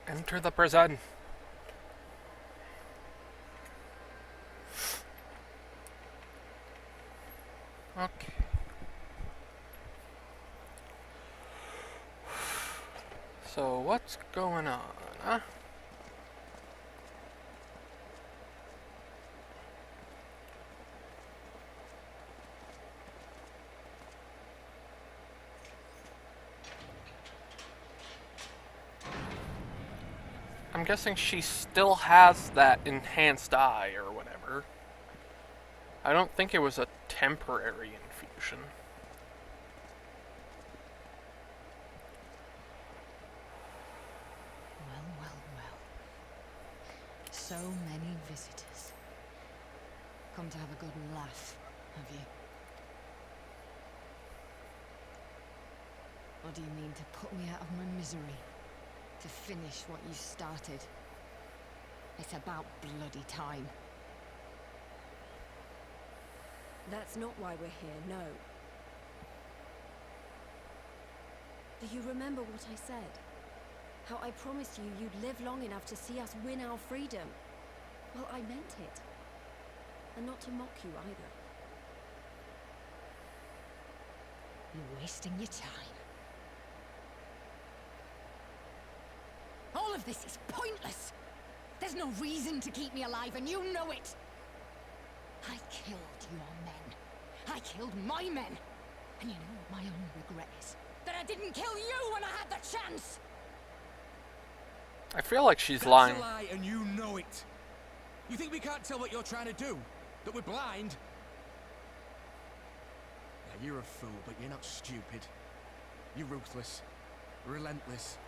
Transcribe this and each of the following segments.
Enter the prison. Okay. So what's going on, huh? I'm guessing she still has that enhanced eye or whatever. I don't think it was a temporary infusion. Well, well, well. So many visitors. Come to have a good laugh, have you? Or do you mean to put me out of my misery? To finish what you started? It's about bloody time. That's not why we're here, no. Do you remember what I said? How I promised you you'd live long enough to see us win our freedom? Well, I meant it. And not to mock you either. You're wasting your time. All of this is pointless! There's no reason to keep me alive, and you know it! I killed your men. I killed my men. And you know what my only regret is? That I didn't kill you when I had the chance! I feel like she's That's lying. a lie, and you know it. You think we can't tell what you're trying to do? That we're blind? Yeah, you're a fool, but you're not stupid. You're ruthless, relentless.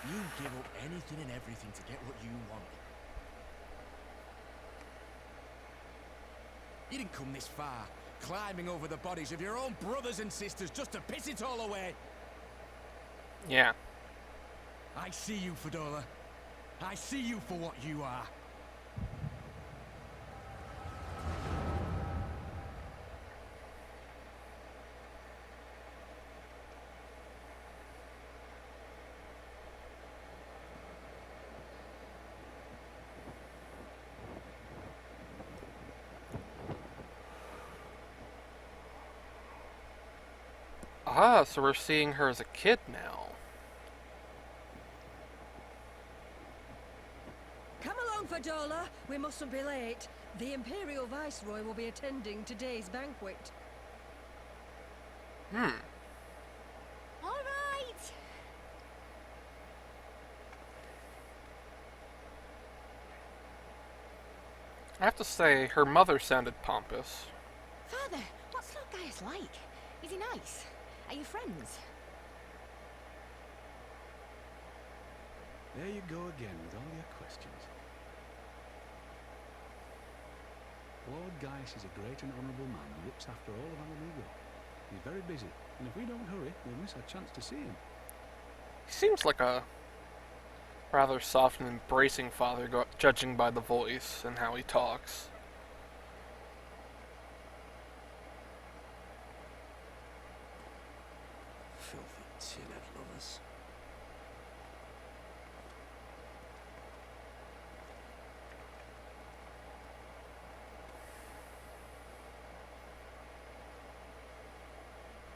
You give up anything and everything to get what you want. You didn't come this far, climbing over the bodies of your own brothers and sisters just to piss it all away. Yeah. I see you, Fordola. I see you for what you are. Ah, so we're seeing her as a kid now. Come along, Fordola. We mustn't be late. The Imperial Viceroy will be attending today's banquet. Hmm. All right! I have to say, her mother sounded pompous. Father, what's Gaius like? Is he nice? Are you friends? There you go again with all your questions. Lord Gaius is a great and honourable man who looks after all of our legal. He's very busy, and if we don't hurry, we'll miss our chance to see him. He seems like a rather soft and embracing father, judging by the voice and how he talks. Filthy tin-head lovers.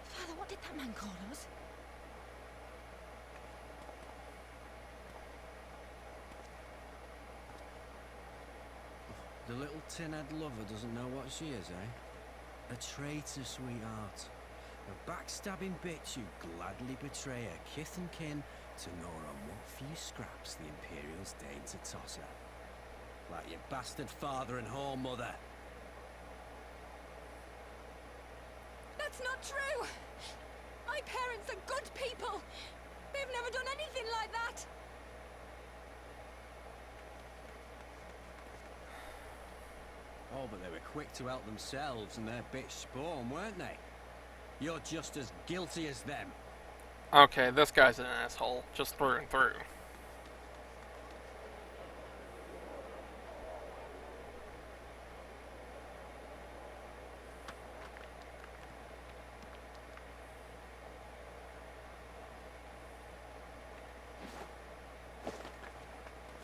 Father, what did that man call us? The little tin-head lover doesn't know what she is, eh? A traitor, sweetheart. A backstabbing bitch who'd gladly betray her kith and kin to gnaw on what few scraps the Imperials deign to toss her. Like your bastard father and whore mother. That's not true! My parents are good people! They've never done anything like that! Oh, but they were quick to help themselves and their bitch spawn, weren't they? You're just as guilty as them. Okay, this guy's an asshole, just through and through.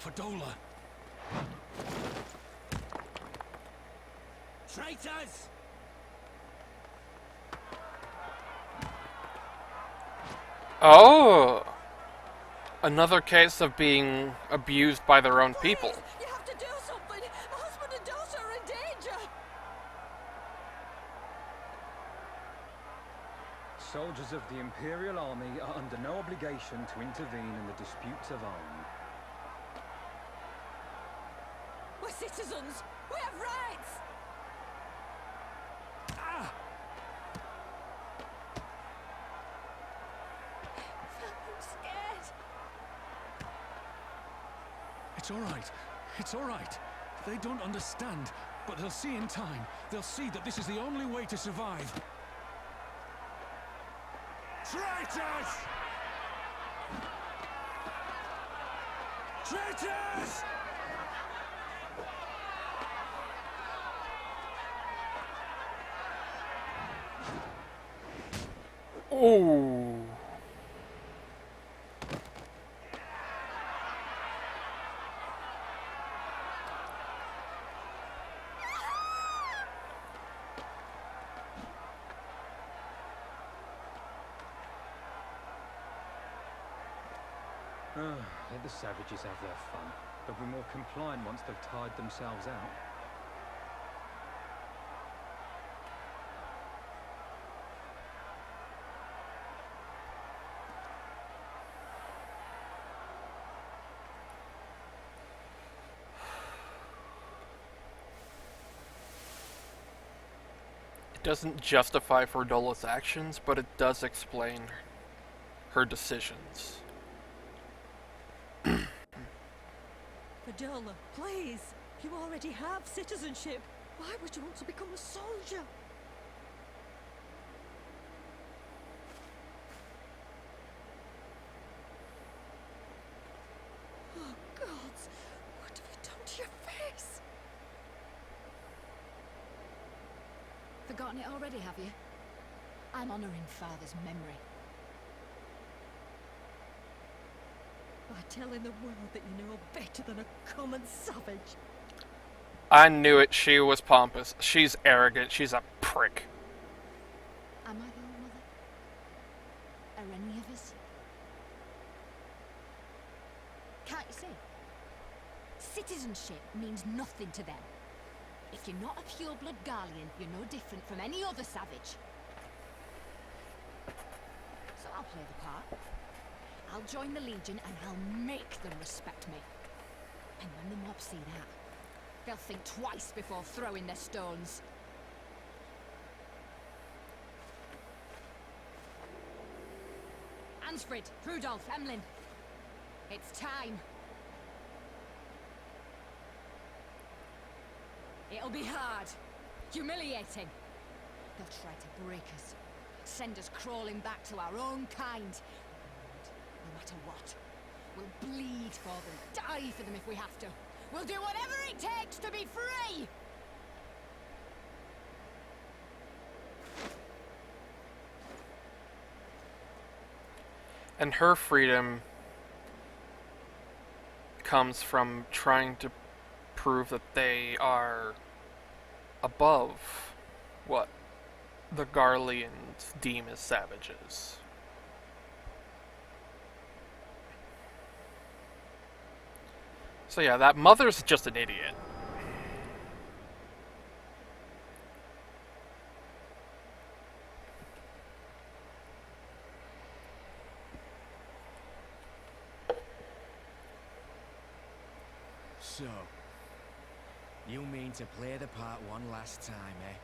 Fordola! Traitors! Oh! Another case of being abused by their own people. You have to do something! My husband and daughter are in danger! Soldiers of the Imperial Army are under no obligation to intervene in the disputes of arms. We're citizens! We have rights! I'm scared. It's all right. It's all right. They don't understand, but they'll see in time. They'll see that this is the only way to survive. Traitors! Traitors! Oh. Let the savages have their fun. They'll be more compliant once they've tired themselves out. It doesn't justify Fordola's actions, but it does explain her decisions. Fordola, please! You already have citizenship. Why would you want to become a soldier? Oh, gods! What have you done to your face? Forgotten it already, have you? I'm honouring Father's memory. By telling the world that you know better than a common savage. I knew it, she was pompous. She's arrogant, she's a prick. Am I though, Mother? Are any of us? Can't you see? Citizenship means nothing to them. If you're not a pure-blood Garlean, you're no different from any other savage. So I'll play the part. I'll join the Legion and I'll make them respect me. And when the mob see that, they'll think twice before throwing their stones. Ansfrid, Rudolph, Emlyn. It's time. It'll be hard. Humiliating. They'll try to break us. Send us crawling back to our own kind. No matter what. We'll bleed for them, die for them if we have to. We'll do whatever it takes to be free! And her freedom comes from trying to prove that they are above what the Garleans deem as savages. So yeah, that mother's just an idiot. So, you mean to play the part one last time, eh?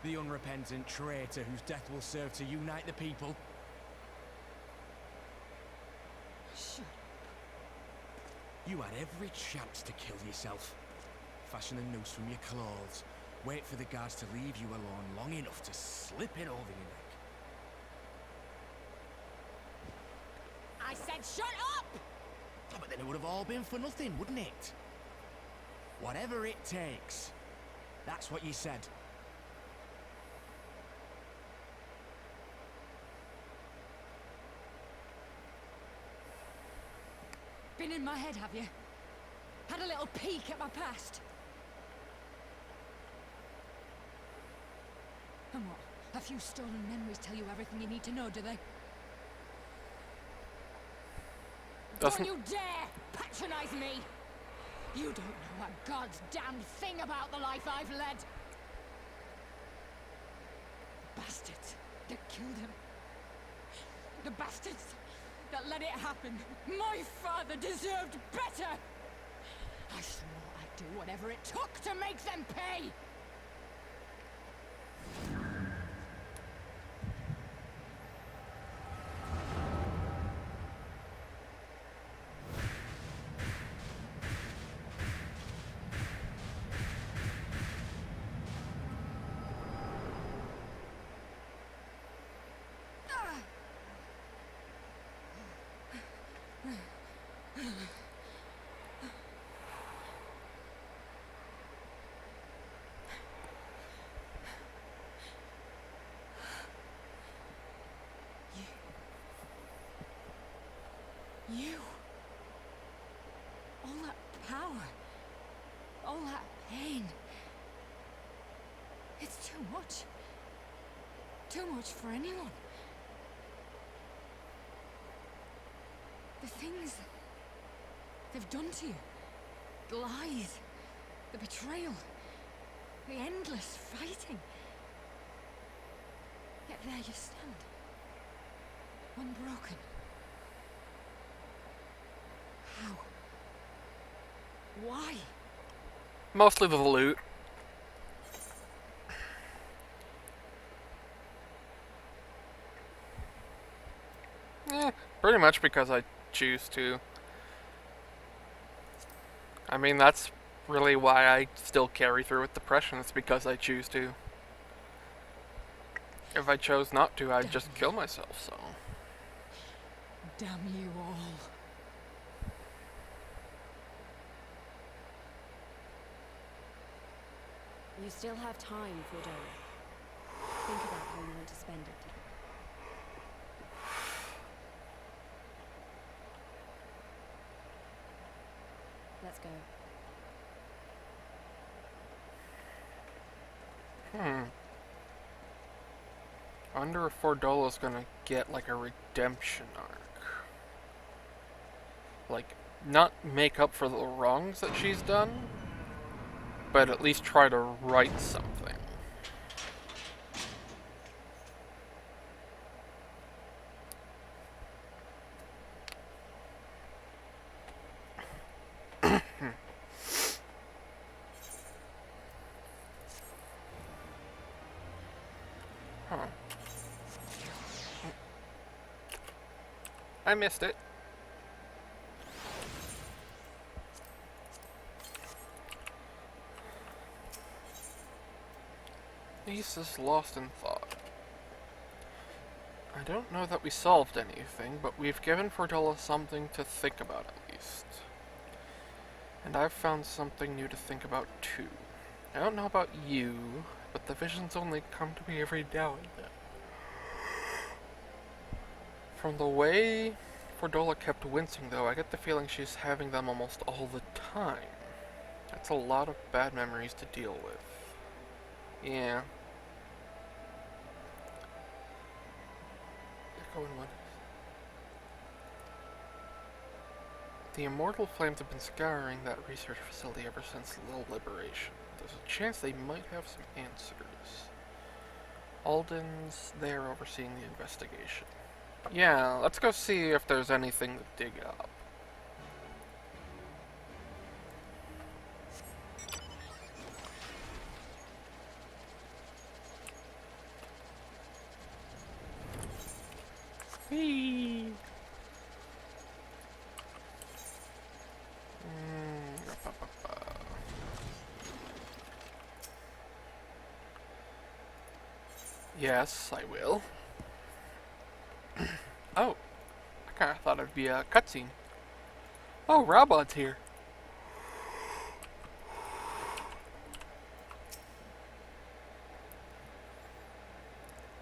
The unrepentant traitor whose death will serve to unite the people? Shut You had every chance to kill yourself. Fashion a noose from your clothes. Wait for the guards to leave you alone long enough to slip it over your neck. I said shut up! Oh, but then it would have all been for nothing, wouldn't it? Whatever it takes. That's what you said. Been in my head, have you? Had a little peek at my past? And what? A few stolen memories tell you everything you need to know, do they? Doesn't... Don't you dare patronize me! You don't know a god's damned thing about the life I've led. The bastards that killed him. The bastards that let it happen. My father deserved better! I swore I'd do whatever it took to make them pay! You. All that power. All that pain. It's too much. Too much for anyone. The things they've done to you. The lies. The betrayal. The endless fighting. Yet there you stand. Unbroken. How? Why? Mostly the loot. Pretty much because I choose to. I mean, that's really why I still carry through with depression. It's because I choose to. If I chose not to, I'd just kill myself, so. Damn you all. You still have time, fordola. Think about how you want to spend it. Let's go. I wonder if Fordola's gonna get like a redemption arc. Like, not make up for the wrongs that she's done, but at least try to right something. I missed it. Ace is lost in thought. I don't know that we solved anything, but we've given Fordola something to think about at least. And I've found something new to think about too. I don't know about you, but the visions only come to me every now and then. From the way Fordola kept wincing though, I get the feeling she's having them almost all the time. That's a lot of bad memories to deal with. Yeah. Echoing one. The immortal flames have been scouring that research facility ever since the liberation. There's a chance they might have some answers. Alden's there overseeing the investigation. Yeah, let's go see if there's anything to dig up. Whee! Yes, I will. Oh, I kinda thought it'd be a cutscene. Oh, Robot's here.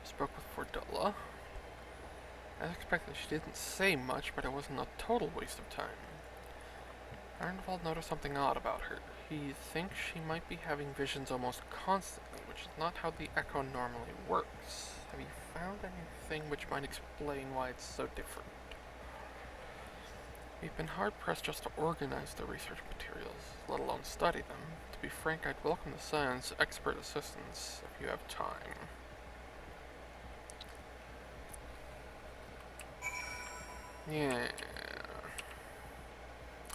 Spoke with Fordola. I expected she didn't say much, but it wasn't a total waste of time. Arnvald noticed something odd about her. He thinks she might be having visions almost constantly, which is not how the echo normally works. Have you found anything which might explain why it's so different? We've been hard-pressed just to organize the research materials, let alone study them. To be frank, I'd welcome the science expert assistance if you have time. Yeah.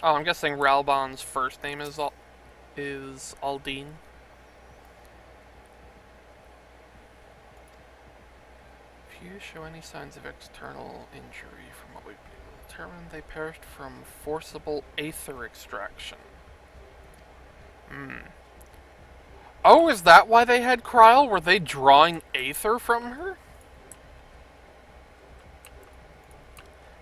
Oh, I'm guessing Ralbon's first name is Aldine. If you show any signs of external injury from what we've been able to determine, they perished from forcible aether extraction. Oh, is that why they had Kryl? Were they drawing aether from her?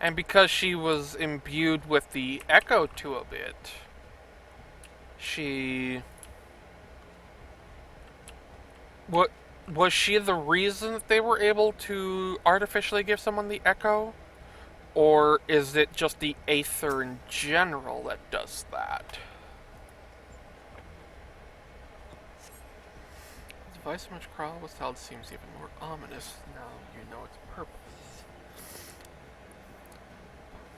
And because she was imbued with the echo to a bit, what was she the reason that they were able to artificially give someone the echo? Or is it just the aether in general that does that? The device in which Kryl was held seems even more ominous now you know its purpose.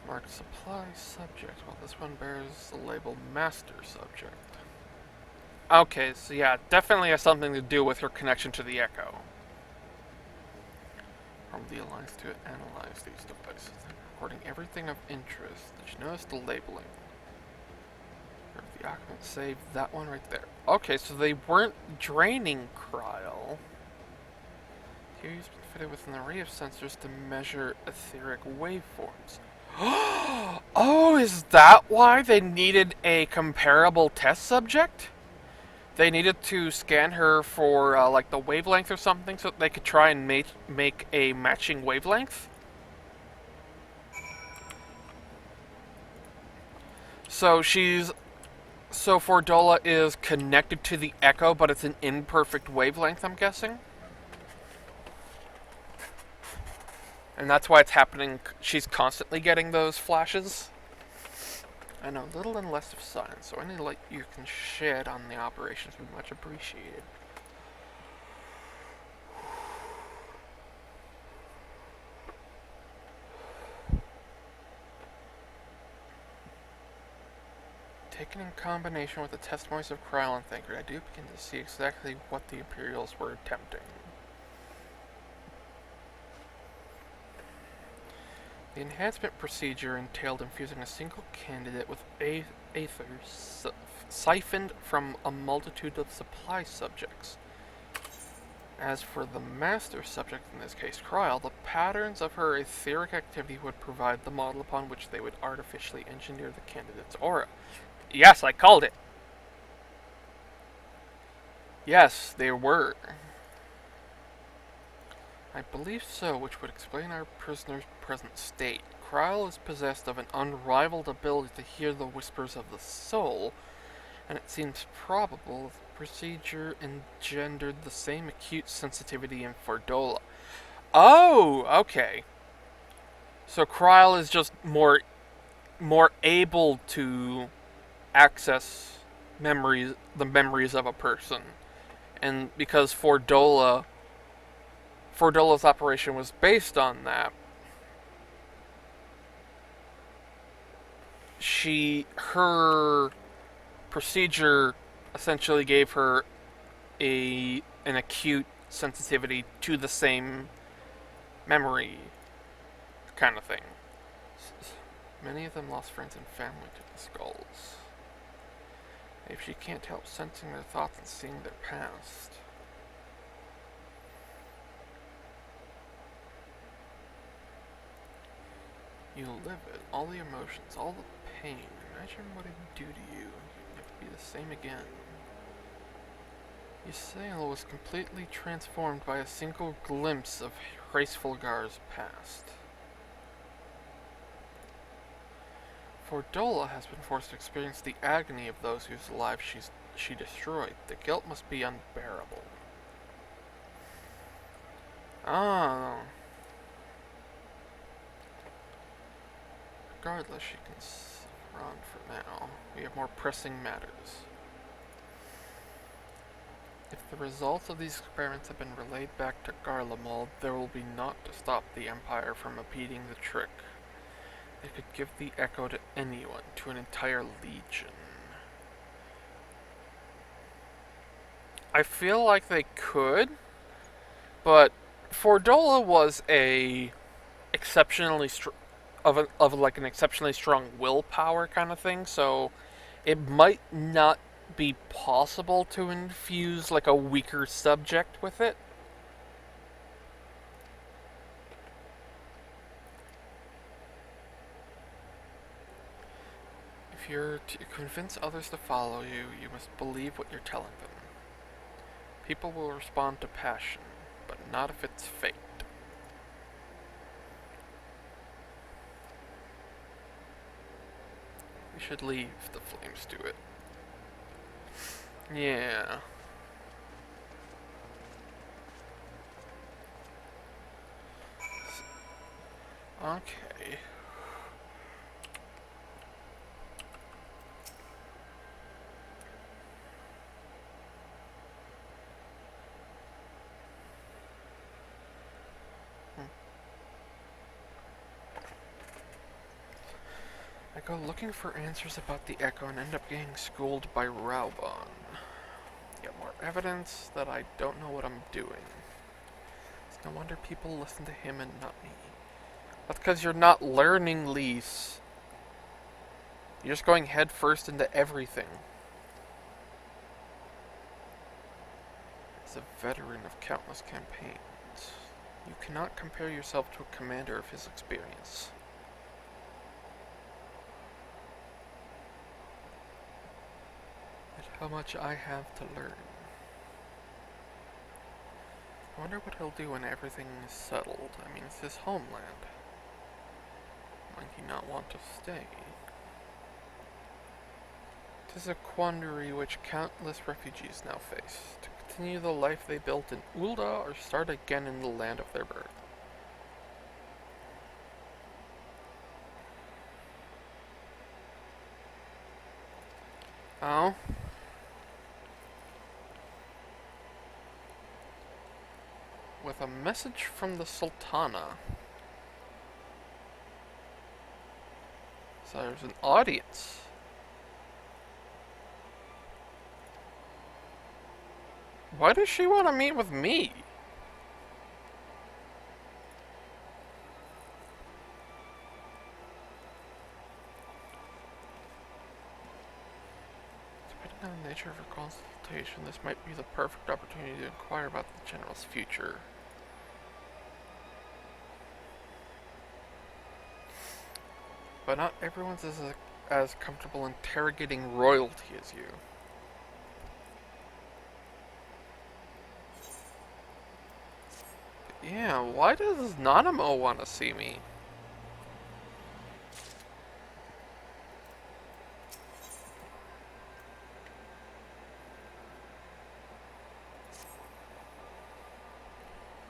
Marked supply subject, while this one bears the label master subject. Okay, so yeah, definitely has something to do with her connection to the echo. From the Alliance to analyze these devices, recording everything of interest. Did you notice the labeling? Or the document saved that one right there. Okay, so they weren't draining Kryl. Here he's been fitted with an array of sensors to measure etheric waveforms. Oh, is that why they needed a comparable test subject? They needed to scan her for like the wavelength or something so that they could try and make a matching wavelength? So fordola is connected to the echo, but it's an imperfect wavelength, I'm guessing? And that's why it's happening. She's constantly getting those flashes. I know little and less of science, so any light you can shed on the operations would be much appreciated. Taken in combination with the testimonies of Kryl and Thancred, I do begin to see exactly what the Imperials were attempting. The enhancement procedure entailed infusing a single candidate with aether siphoned from a multitude of supply subjects. As for the master subject, in this case Kryl, the patterns of her etheric activity would provide the model upon which they would artificially engineer the candidate's aura. Yes, I called it! Yes, they were. I believe so, which would explain our prisoner's present state. Kryl is possessed of an unrivaled ability to hear the whispers of the soul, and it seems probable the procedure engendered the same acute sensitivity in fordola. Oh, okay. So Kryl is just more able to access the memories of a person, and because Fordola's operation was based on that, her procedure essentially gave her an acute sensitivity to the same memory kind of thing. Many of them lost friends and family to the skulls. If she can't help sensing their thoughts and seeing their past. You live it, all the emotions, all the pain. Imagine what it'd do to you. You'd never be the same again. Ysael was completely transformed by a single glimpse of Hraesvelgar's past. Fordola has been forced to experience the agony of those whose lives she destroyed. The guilt must be unbearable. Oh. Regardless, she can on for now. We have more pressing matters. If the results of these experiments have been relayed back to Garlemald, there will be naught to stop the Empire from repeating the trick. They could give the Echo to anyone, to an entire legion. I feel like they could, but Fordola was a exceptionally an exceptionally strong willpower kind of thing, so it might not be possible to infuse like a weaker subject with it. If you're to convince others to follow you, you must believe what you're telling them. People will respond to passion, but not if it's fate. We should leave the flames to it. Yeah. Okay. I go looking for answers about the Echo and end up getting schooled by Raubon. Get more evidence that I don't know what I'm doing. It's no wonder people listen to him and not me. That's because you're not learning, Lise. You're just going head first into everything. As a veteran of countless campaigns, you cannot compare yourself to a commander of his experience. Yet how much I have to learn. I wonder what he'll do when everything is settled. I mean, it's his homeland. Might he not want to stay? 'Tis a quandary which countless refugees now face. To continue the life they built in Ulda or start again in the land of their birth. Oh? With a message from the Sultana. So there's an audience. Why does she want to meet with me? Depending on the nature of her consultation, this might be the perfect opportunity to inquire about the General's future. But not everyone's as comfortable interrogating royalty as you. But yeah, why does Nanamo want to see me?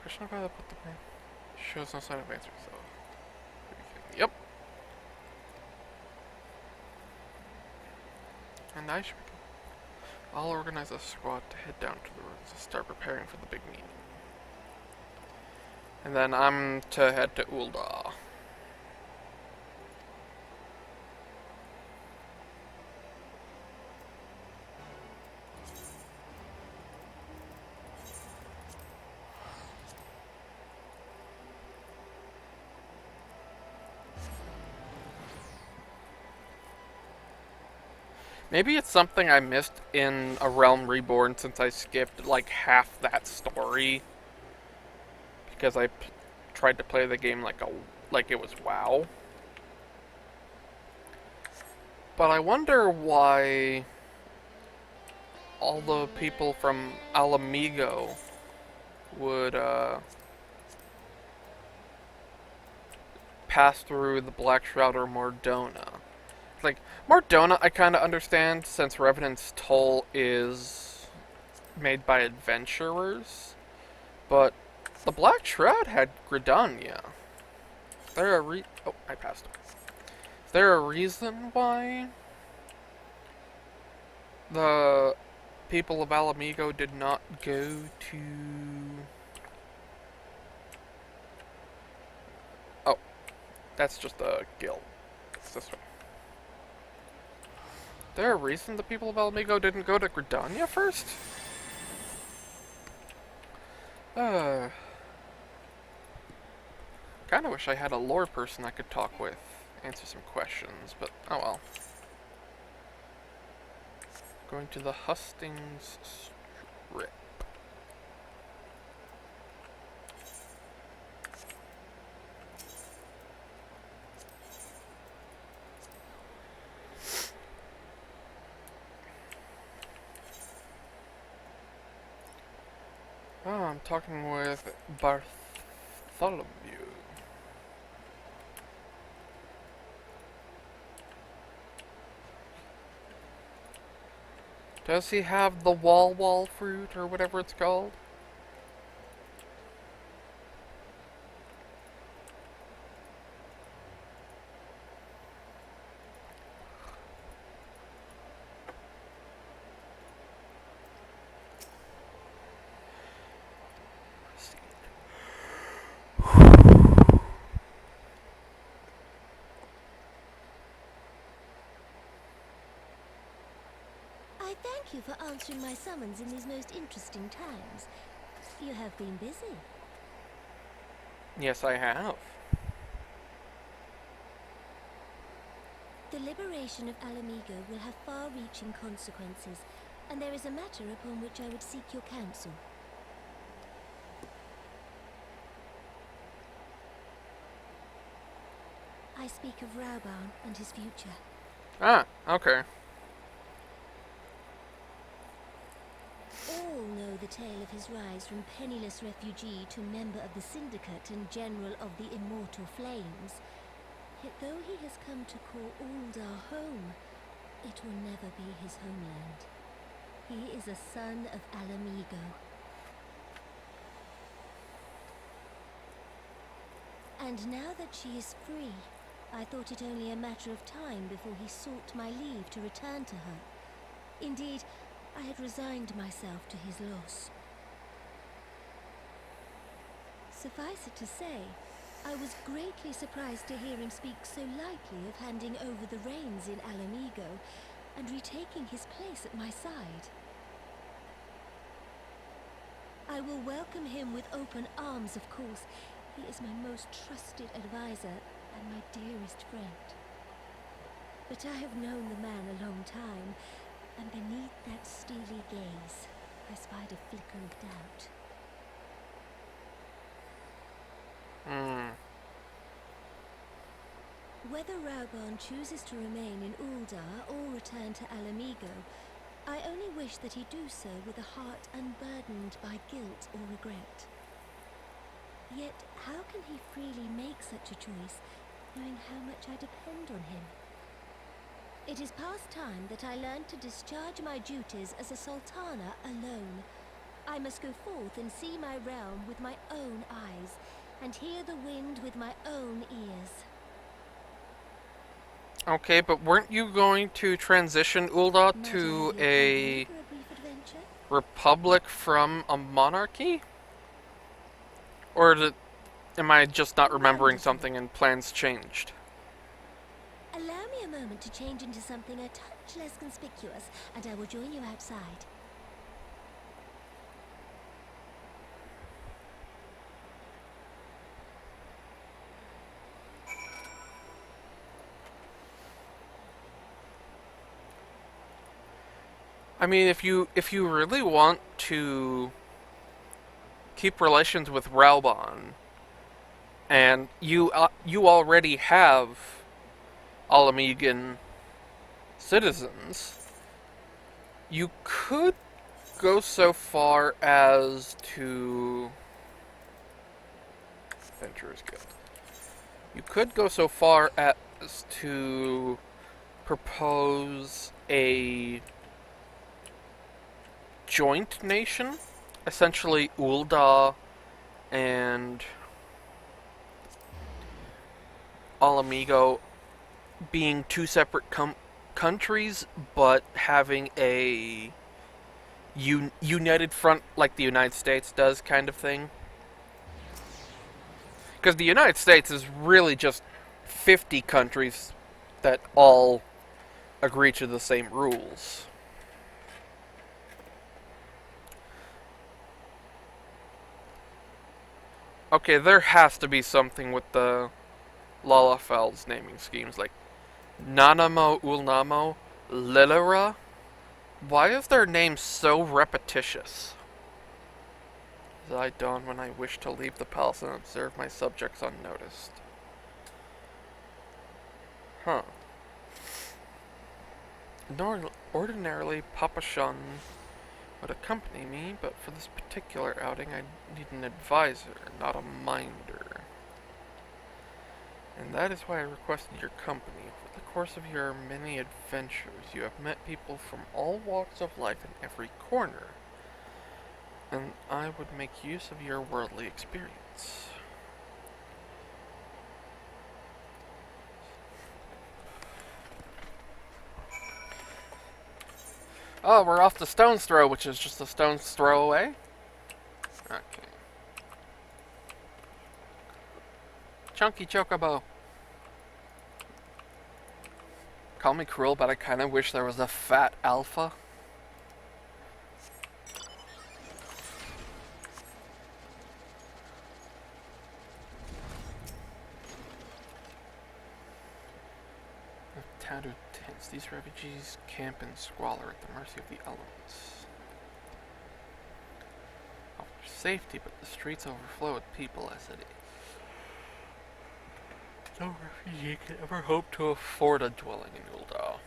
Question about put the shows no sign of answer, so. Yep. And I should begin. I'll organize a squad to head down to the ruins to start preparing for the big meeting. And then I'm to head to Ulda. Maybe it's something I missed in A Realm Reborn since I skipped like half that story. Because I tried to play the game like it was WoW. But I wonder why all the people from Alamigo would pass through the Black Shroud or Mordona. Like, Mordona I kind of understand, since Revenant's Toll is made by adventurers, but the Black Shroud had Gridania. Is there a oh, I passed. Is there a reason why the people of Alamigo did not go to... Oh, that's just a guild. It's this way. There a reason the people of Alamigo didn't go to Gridania first? Kinda wish I had a lore person I could talk with, answer some questions, but oh well. Going to the Hustings Strip. Oh, I'm talking with Bartholomew. Does he have the wall fruit or whatever it's called? I thank you for answering my summons in these most interesting times. You have been busy. Yes, I have. The liberation of Alamigo will have far-reaching consequences, and there is a matter upon which I would seek your counsel. I speak of Rauban and his future. Ah, okay. All know the tale of his rise from penniless refugee to member of the Syndicate and General of the Immortal Flames. Yet though he has come to call Uldar home, it will never be his homeland. He is a son of Alamigo. And now that she is free, I thought it only a matter of time before he sought my leave to return to her. Indeed, I had resigned myself to his loss. Suffice it to say, I was greatly surprised to hear him speak so lightly of handing over the reins in Alamigo and retaking his place at my side. I will welcome him with open arms, of course. He is my most trusted advisor and my dearest friend. But I have known the man a long time, and beneath that steely gaze, I spied a flicker of doubt. Whether Rauban chooses to remain in Uldar or return to Alamigo, I only wish that he do so with a heart unburdened by guilt or regret. Yet, how can he freely make such a choice, knowing how much I depend on him? It is past time that I learned to discharge my duties as a sultana alone. I must go forth and see my realm with my own eyes, and hear the wind with my own ears. Okay, but weren't you going to transition Ulda Might to I have a company for a brief adventure? republic from a monarchy? Or am I just not remembering Wonderful. something and plans changed? Allow me a moment to change into something a touch less conspicuous, and I will join you outside. I mean, if you really want to keep relations with Rauban, and you already have Alamigan citizens, you could go so far as to Adventurers Guild. You could go so far as to propose a joint nation, essentially Ulda and Alamigo being two separate countries, but having a united front like the United States does, kind of thing. Because the United States is really just 50 countries that all agree to the same rules. Okay, there has to be something with the Lalafeld's naming schemes, like Nanamo Ulnamo, Lilira. Why is their name so repetitious? As I dawn when I wish to leave the palace and observe my subjects unnoticed. Huh. Ordinarily, Papa Shun would accompany me, but for this particular outing I need an advisor, not a minder. And that is why I requested your company. Over the course of your many adventures, you have met people from all walks of life in every corner, and I would make use of your worldly experience. Oh, we're off to Stone's Throw, which is just a stone's throw away? Okay. Chunky Chocobo. Call me cruel, but I kinda wish there was a fat alpha. Tattered tents. These refugees camp in squalor at the mercy of the elements. Offer safety, but the streets overflow with people as it is. No refugee can ever hope to afford a dwelling in Uldal.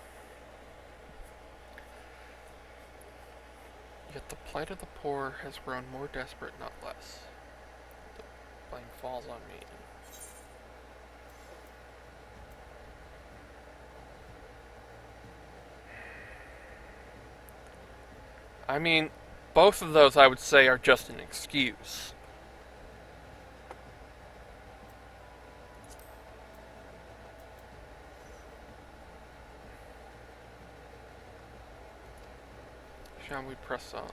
Yet the plight of the poor has grown more desperate, not less. The blame falls on me. I mean, both of those I would say are just an excuse. Shall we press on?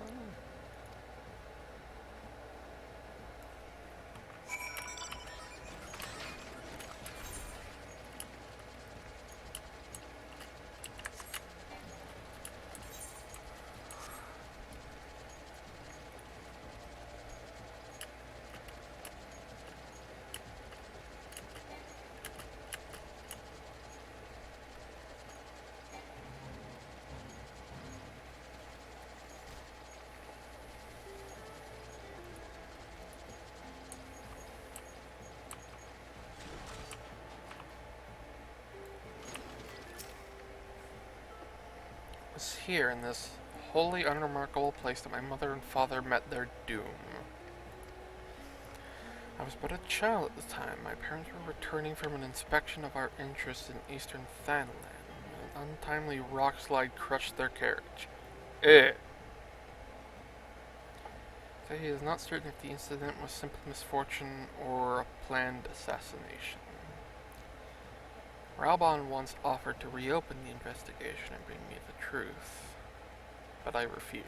It was here in this wholly unremarkable place that my mother and father met their doom. I was but a child at the time. My parents were returning from an inspection of our interests in eastern Thanland. An untimely rock slide crushed their carriage. Say he is not certain if the incident was simple misfortune or a planned assassination. Raubon once offered to reopen the investigation and bring me the truth, but I refused.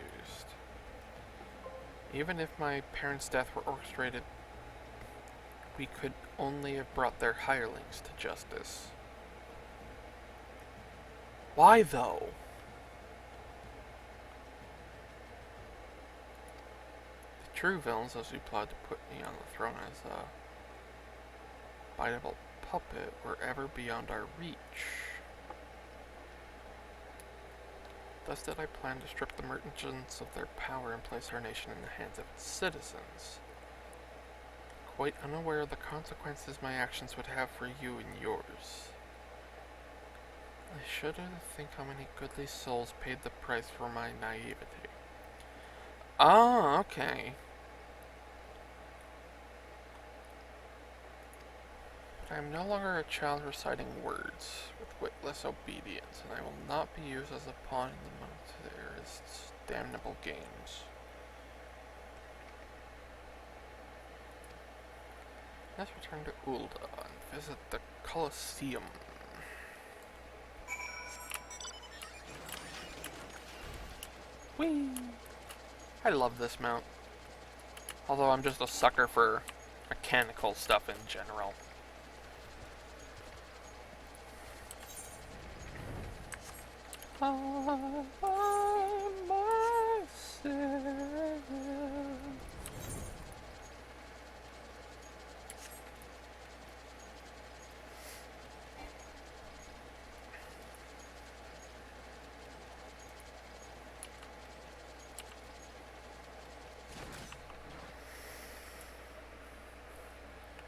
Even if my parents' death were orchestrated, we could only have brought their hirelings to justice. Why, though? The true villains, those who plotted to put me on the throne as a biteable puppet, were ever beyond our reach. Thus did I plan to strip the merchants of their power and place our nation in the hands of its citizens, quite unaware of the consequences my actions would have for you and yours. I shudder to think how many goodly souls paid the price for my naivety. Ah, okay. But I am no longer a child reciting words with witless obedience, and I will not be used as a pawn in the monetarist's damnable games. Let's return to Ulda and visit the Colosseum. Whee! I love this mount. Although I'm just a sucker for mechanical stuff in general. All by myself.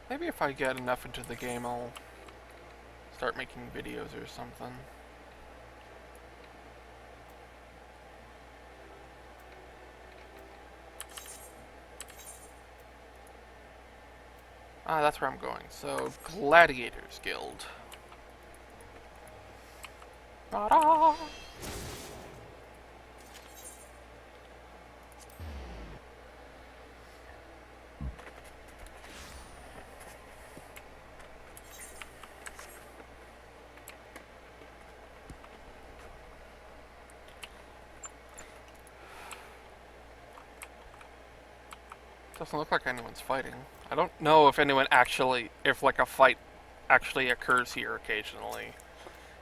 Maybe if I get enough into the game, I'll start making videos or something. Ah, that's where I'm going. So, Gladiators Guild. Ta-da! Doesn't look like anyone's fighting. I don't know if anyone actually, if like a fight actually occurs here occasionally.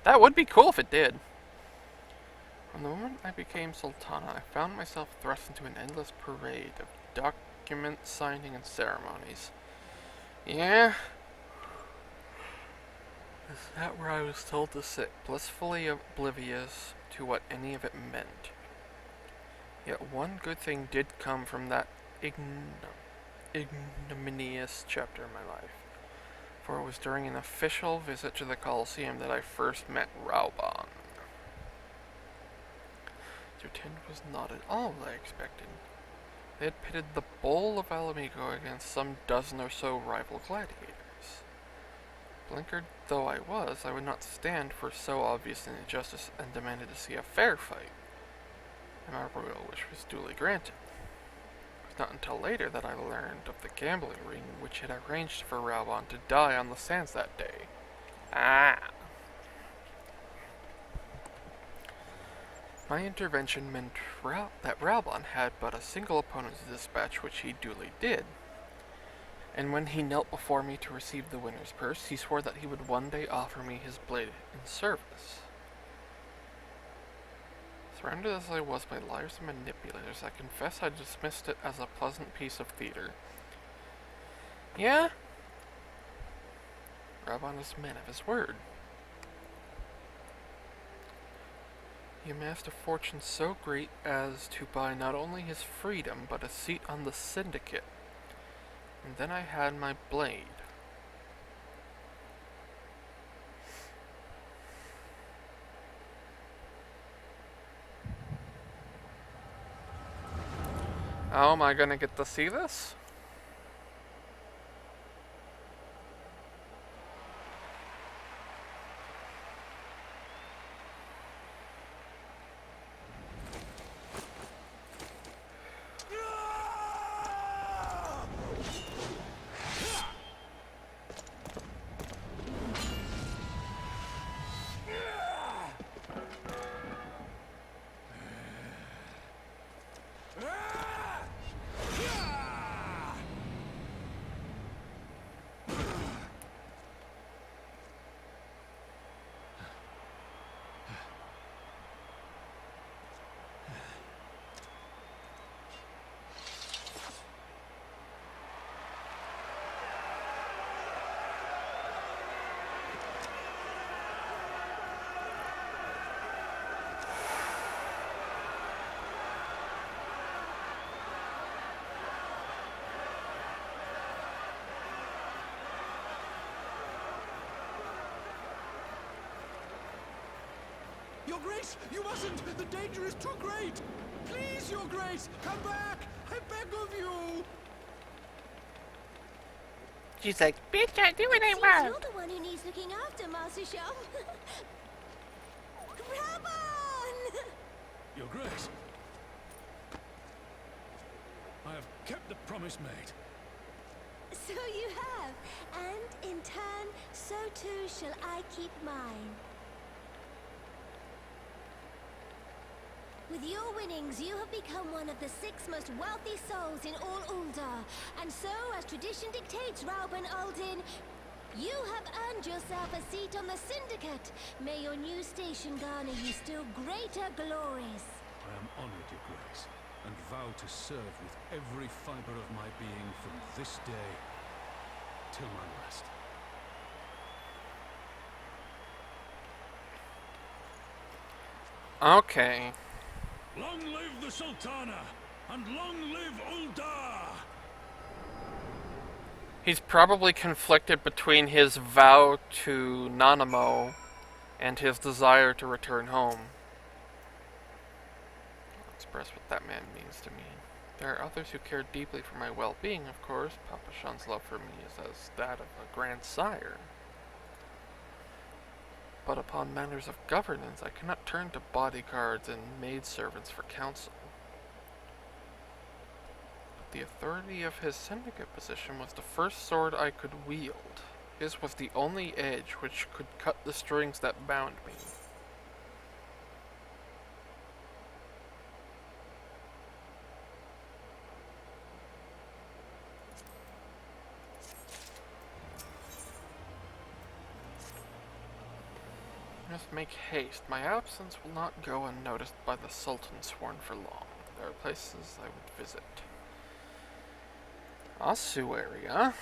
That would be cool if it did. From the moment I became Sultana, I found myself thrust into an endless parade of document signing and ceremonies. Yeah? Is that where I was told to sit, blissfully oblivious to what any of it meant? Yet one good thing did come from that ignominious chapter in my life. For it was during an official visit to the Colosseum that I first met Raoban. Zertind was not at all what I expected. They had pitted the Bull of Alamigo against some dozen or so rival gladiators. Blinkered though I was, I would not stand for so obvious an injustice and demanded to see a fair fight. And my royal wish was duly granted. It was not until later that I learned of the gambling ring which had arranged for Raoban to die on the sands that day. Ah! My intervention meant that Raoban had but a single opponent to dispatch, which he duly did. And when he knelt before me to receive the winner's purse, he swore that he would one day offer me his blade in service. Surrounded as I was by liars and manipulators, I confess I dismissed it as a pleasant piece of theater. Yeah? Raoban is a man of his word. He amassed a fortune so great as to buy not only his freedom, but a seat on the syndicate. And then I had my blade. Oh, am I gonna get to see this? Your Grace, you mustn't! The danger is too great! Please, Your Grace, come back! I beg of you! She's like, bitch, I do what I Seems want. you're the one who needs looking after, Master Shum. Raoban! Your Grace, I have kept the promise made. So you have, and in turn, so too shall I keep mine. With With your winnings, you have become one of the 6 most wealthy souls in all Uldar. And so, as tradition dictates, Rauben Aldin, you have earned yourself a seat on the Syndicate. May your new station garner you still greater glories. I am honored, Your Grace, and vow to serve with every fiber of my being from this day till my last. Okay. Long live the Sultana, and long live Uldar! He's probably conflicted between his vow to Nanamo and his desire to return home. I'll express what that man means to me. There are others who care deeply for my well-being, of course. Papa Shan's love for me is as that of a grandsire. But upon matters of governance, I cannot turn to bodyguards and maidservants for counsel. But the authority of his syndicate position was the first sword I could wield. His was the only edge which could cut the strings that bound me. Must make haste. My absence will not go unnoticed by the Sultan sworn for long. There are places I would visit. Asu area.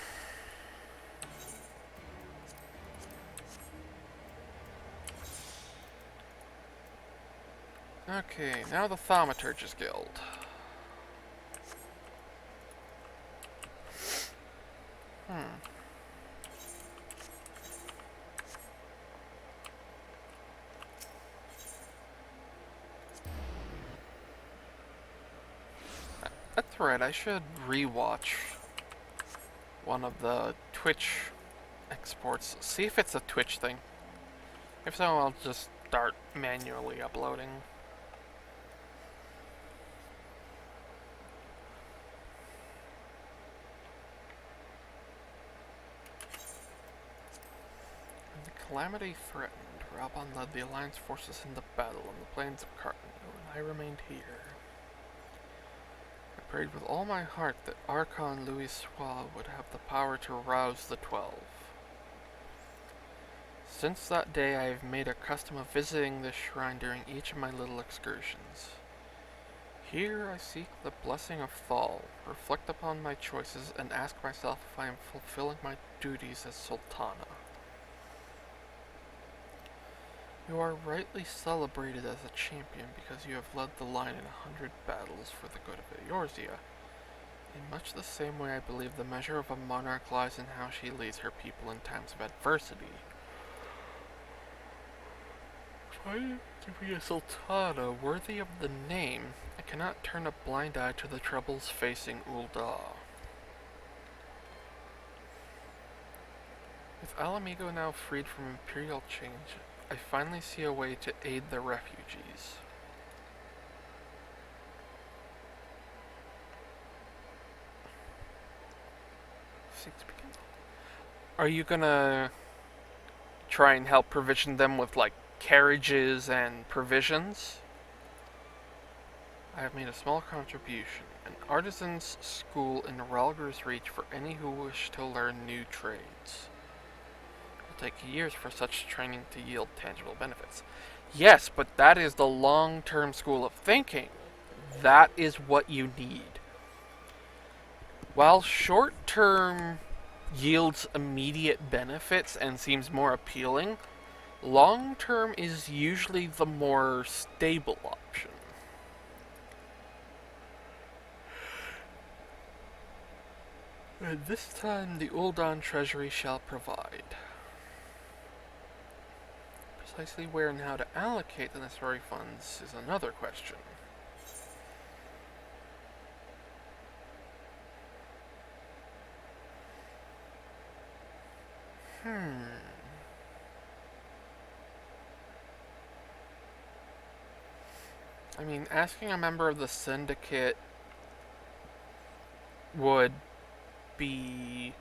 Okay, now the Thaumaturge's Guild. That's right, I should rewatch one of the Twitch exports. See if it's a Twitch thing. If so, I'll just start manually uploading. When the calamity threatened, Raban led the Alliance forces into battle on the plains of Cartano, and I remained here. I prayed with all my heart that Archon Louis Sois would have the power to rouse the 12. Since that day, I have made a custom of visiting this shrine during each of my little excursions. Here I seek the blessing of Thal, reflect upon my choices, and ask myself if I am fulfilling my duties as Sultana. You are rightly celebrated as a champion because you have led the line in 100 battles for the good of Eorzea. In much the same way I believe the measure of a monarch lies in how she leads her people in times of adversity. Trying to be a sultana worthy of the name, I cannot turn a blind eye to the troubles facing Uldar. With Alamigo now freed from imperial change, I finally see a way to aid the refugees. Are you gonna try and help provision them with, like, carriages and provisions? I have made a small contribution, an artisan's school in Ralger's Reach for any who wish to learn new trades. It will take years for such training to yield tangible benefits. Yes, but that is the long-term school of thinking. That is what you need. While short-term yields immediate benefits and seems more appealing, long-term is usually the more stable option. And this time the Uldan Treasury shall provide. Precisely where and how to allocate the necessary funds is another question. I mean, asking a member of the syndicate would be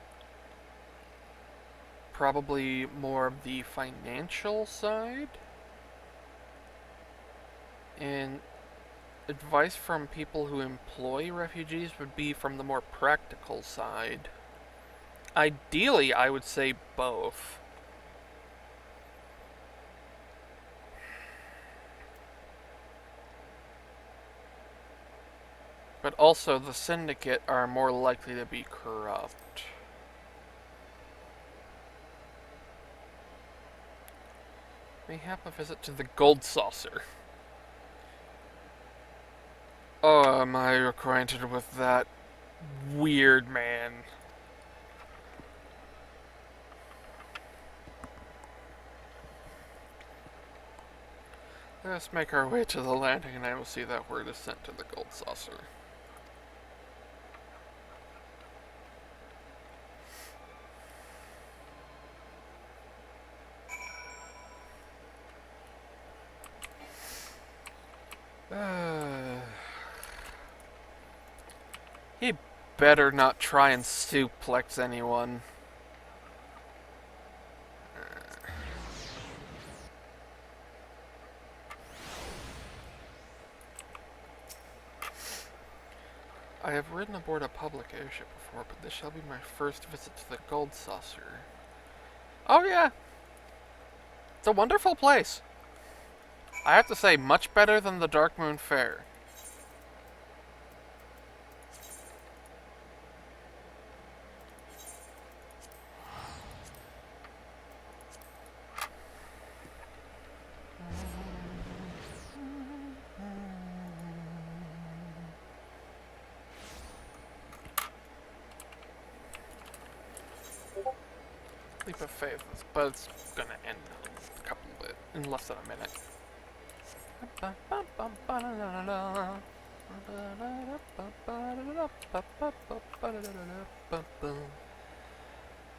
probably more of the financial side. And advice from people who employ refugees would be from the more practical side. Ideally, I would say both. But also, the Syndicate are more likely to be corrupt. Mayhap a visit to the Gold Saucer. Oh, am I acquainted with that weird man? Let us make our way to the landing and I will see that word is sent to the Gold Saucer. He better not try and suplex anyone. I have ridden aboard a public airship before, but this shall be my first visit to the Gold Saucer. Oh yeah! It's a wonderful place. I have to say, much better than the Dark Moon Fair. Leap of faith, but it's gonna end in a couple of in less than a minute.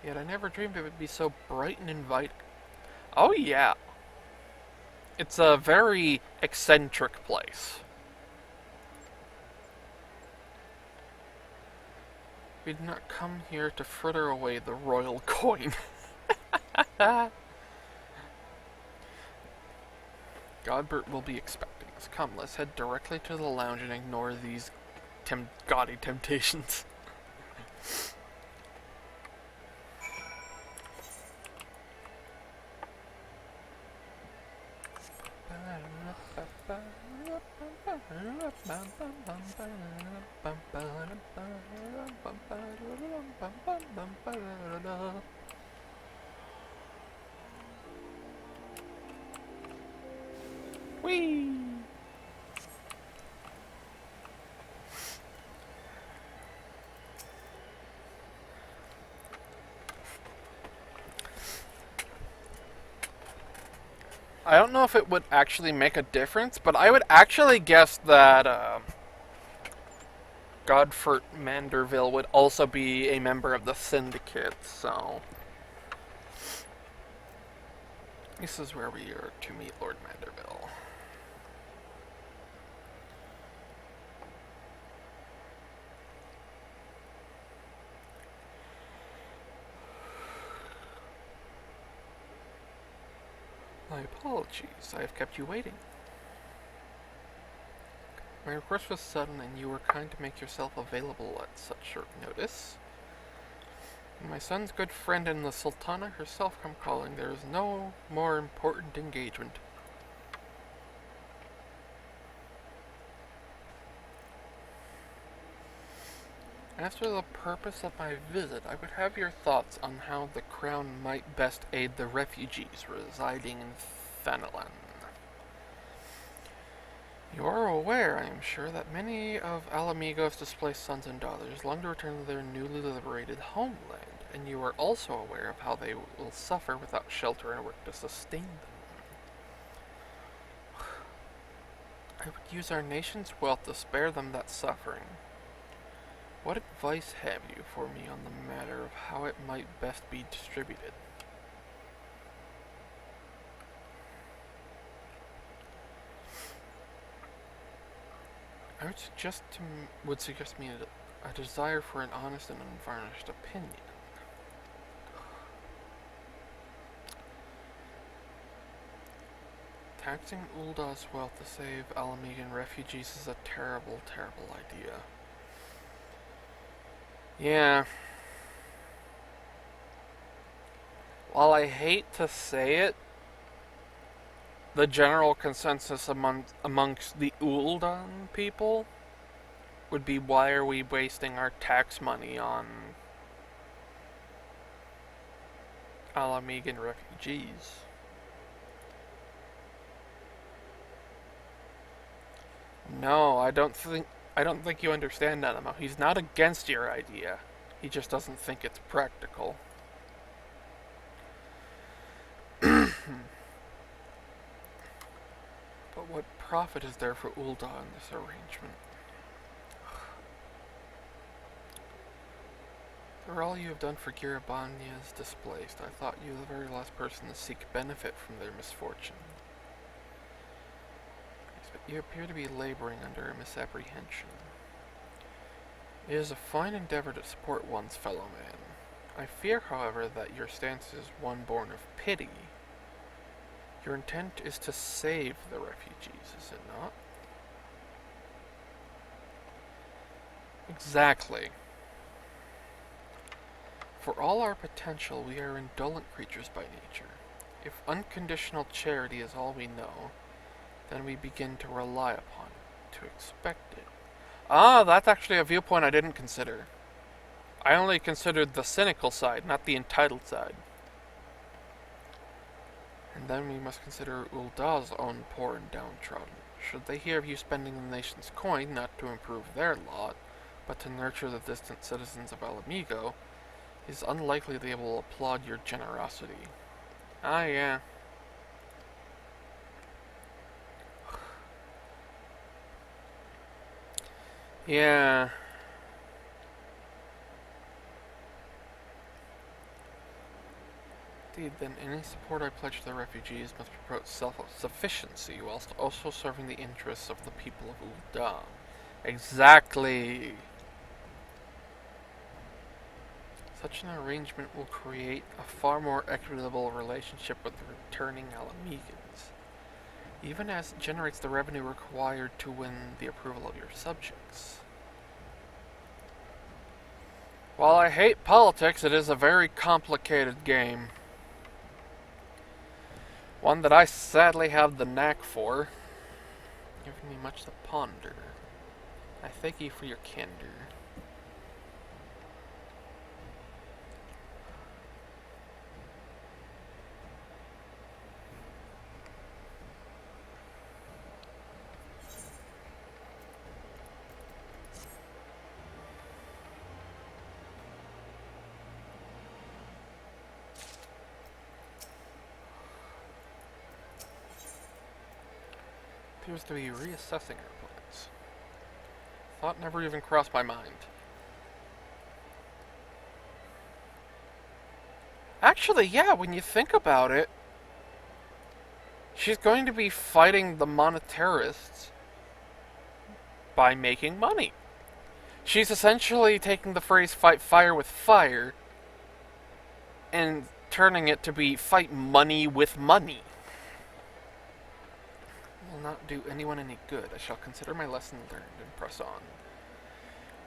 Yet I never dreamed it would be so bright and inviting. Oh yeah. It's a very eccentric place. We did not come here to fritter away the royal coin. Godbert will be expecting us. Come, let's head directly to the lounge and ignore these gaudy temptations. Whee! I don't know if it would actually make a difference, but I would actually guess that Godfort Manderville would also be a member of the Syndicate, so... This is where we are to meet Lord Manderville. My apologies, I have kept you waiting. My request was sudden, and you were kind to make yourself available at such short notice. When my son's good friend and the Sultana herself come calling, there is no more important engagement. As for the purpose of my visit, I would have your thoughts on how the Crown might best aid the refugees residing in Fanalan. You are aware, I am sure, that many of Alamigo's displaced sons and daughters long to return to their newly liberated homeland, and you are also aware of how they will suffer without shelter and work to sustain them. I would use our nation's wealth to spare them that suffering. What advice have you for me on the matter of how it might best be distributed? I would suggest me a desire for an honest and unvarnished opinion. Taxing Ulda's wealth to save Alamegan refugees is a terrible, terrible idea. Yeah. While I hate to say it, the general consensus amongst the Uldan people would be, why are we wasting our tax money on Alamegan refugees? No, I don't think you understand, Animo. He's not against your idea. He just doesn't think it's practical. But what profit is there for Ulda in this arrangement? For all you have done for Girabanya's displaced, I thought you were the very last person to seek benefit from their misfortune. But you appear to be laboring under a misapprehension. It is a fine endeavor to support one's fellow man. I fear, however, that your stance is one born of pity. Your intent is to save the refugees, is it not? Exactly. For all our potential, we are indolent creatures by nature. If unconditional charity is all we know, then we begin to rely upon it, to expect it. Ah, that's actually a viewpoint I didn't consider. I only considered the cynical side, not the entitled side. And then we must consider Ulda's own poor and downtrodden. Should they hear of you spending the nation's coin not to improve their lot, but to nurture the distant citizens of Alamigo, it is unlikely they will applaud your generosity. Ah, yeah. Yeah. Indeed, then any support I pledge to the refugees must promote self-sufficiency whilst also serving the interests of the people of Ul'dah. Exactly! Such an arrangement will create a far more equitable relationship with the returning Alamegans, even as it generates the revenue required to win the approval of your subjects. While I hate politics, it is a very complicated game. One that I sadly have the knack for, giving me much to ponder. I thank you for your candor. Appears to be reassessing our plans. Thought never even crossed my mind. Actually, yeah, when you think about it, she's going to be fighting the monetarists by making money. She's essentially taking the phrase fight fire with fire and turning it to be fight money with money. Will not do anyone any good. I shall consider my lesson learned and press on.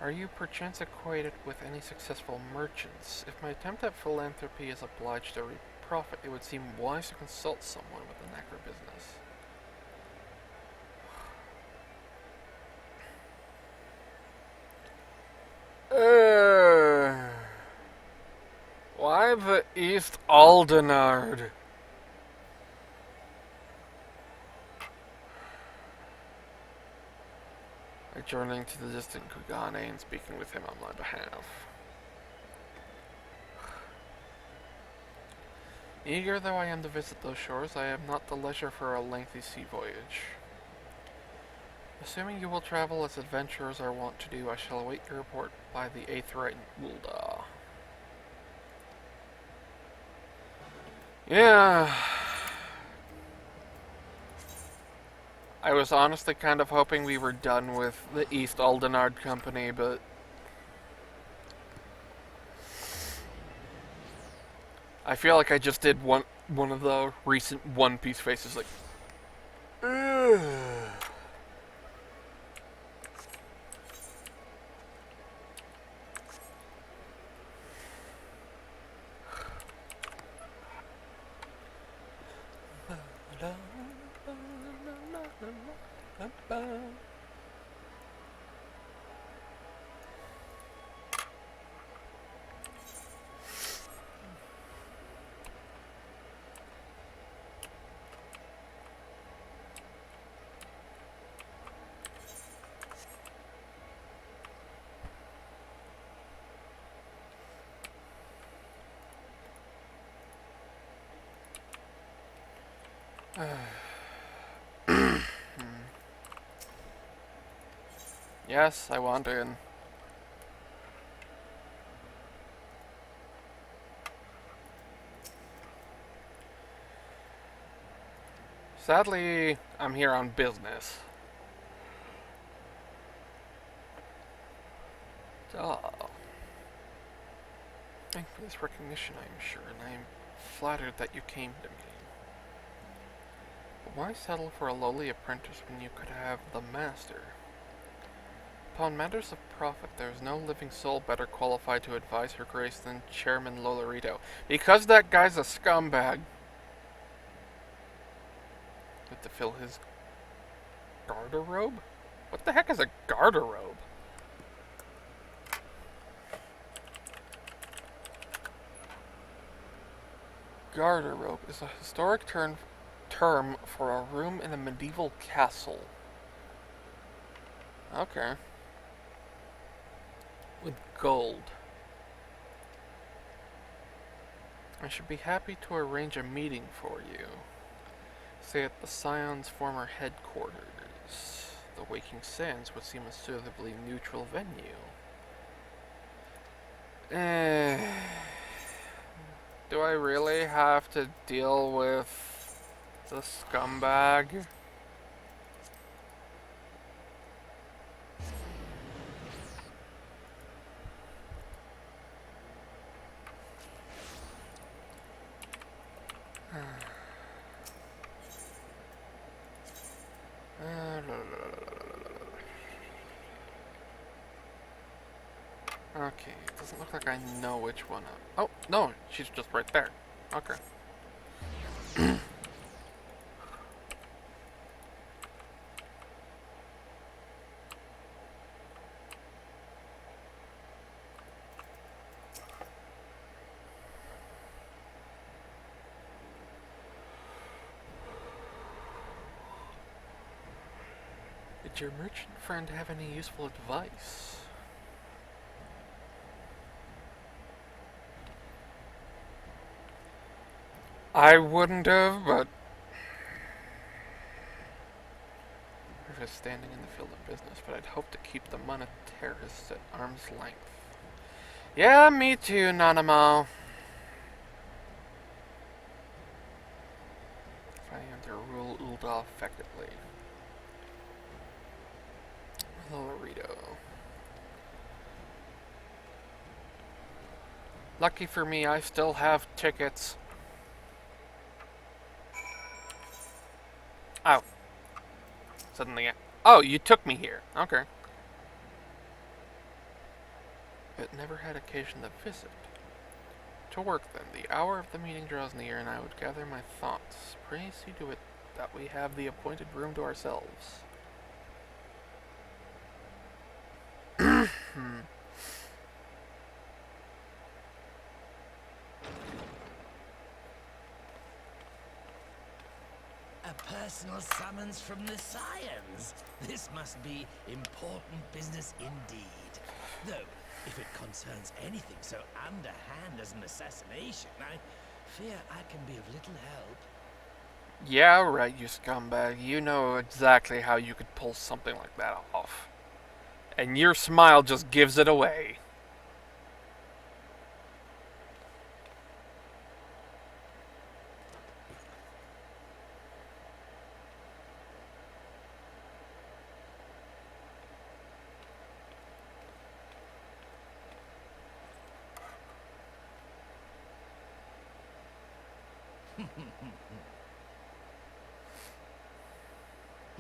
Are you perchance acquainted with any successful merchants? If my attempt at philanthropy is obliged to reap profit, it would seem wise to consult someone with a knack for business. Why the East Aldenard? Returning to the distant Kugane and speaking with him on my behalf. Eager though I am to visit those shores, I have not the leisure for a lengthy sea voyage. Assuming you will travel as adventurers are wont to do, I shall await your report by the 8th rite in Ul'dah. Yeah. I was honestly kind of hoping we were done with the East Aldenard Company, but I feel like I just did one of the recent One Piece faces, like, Yes, I want in. Sadly, I'm here on business. Duh. Thank you for this recognition, I am sure, and I am flattered that you came to me. But why settle for a lowly apprentice when you could have the master? Upon matters of profit, there is no living soul better qualified to advise Her Grace than Chairman Lolorito. Because that guy's a scumbag. Have to fill his garderobe? What the heck is a garderobe? Garderobe is a historic term for a room in a medieval castle. Okay. With gold. I should be happy to arrange a meeting for you. Say at the Scion's former headquarters. The Waking Sands would seem a suitably neutral venue. Do I really have to deal with the scumbag? Okay, it doesn't look like I know which one. Oh, no, she's just right there. Okay. Did your merchant friend have any useful advice? I wouldn't have, but we're just standing in the field of business, but I'd hope to keep the monetarists at arm's length. Yeah, me too, Nanamo. If I am to rule Ul'dah effectively. Lolorito. Lucky for me, I still have tickets. Oh. Suddenly, oh, you took me here. Okay. But never had occasion to visit. To work then. The hour of the meeting draws near, and I would gather my thoughts. Pray see to it that we have the appointed room to ourselves. A personal summons from the Scions. This must be important business indeed. Though, if it concerns anything so underhand as an assassination, I fear I can be of little help. Yeah, right, you scumbag. You know exactly how you could pull something like that off. And your smile just gives it away.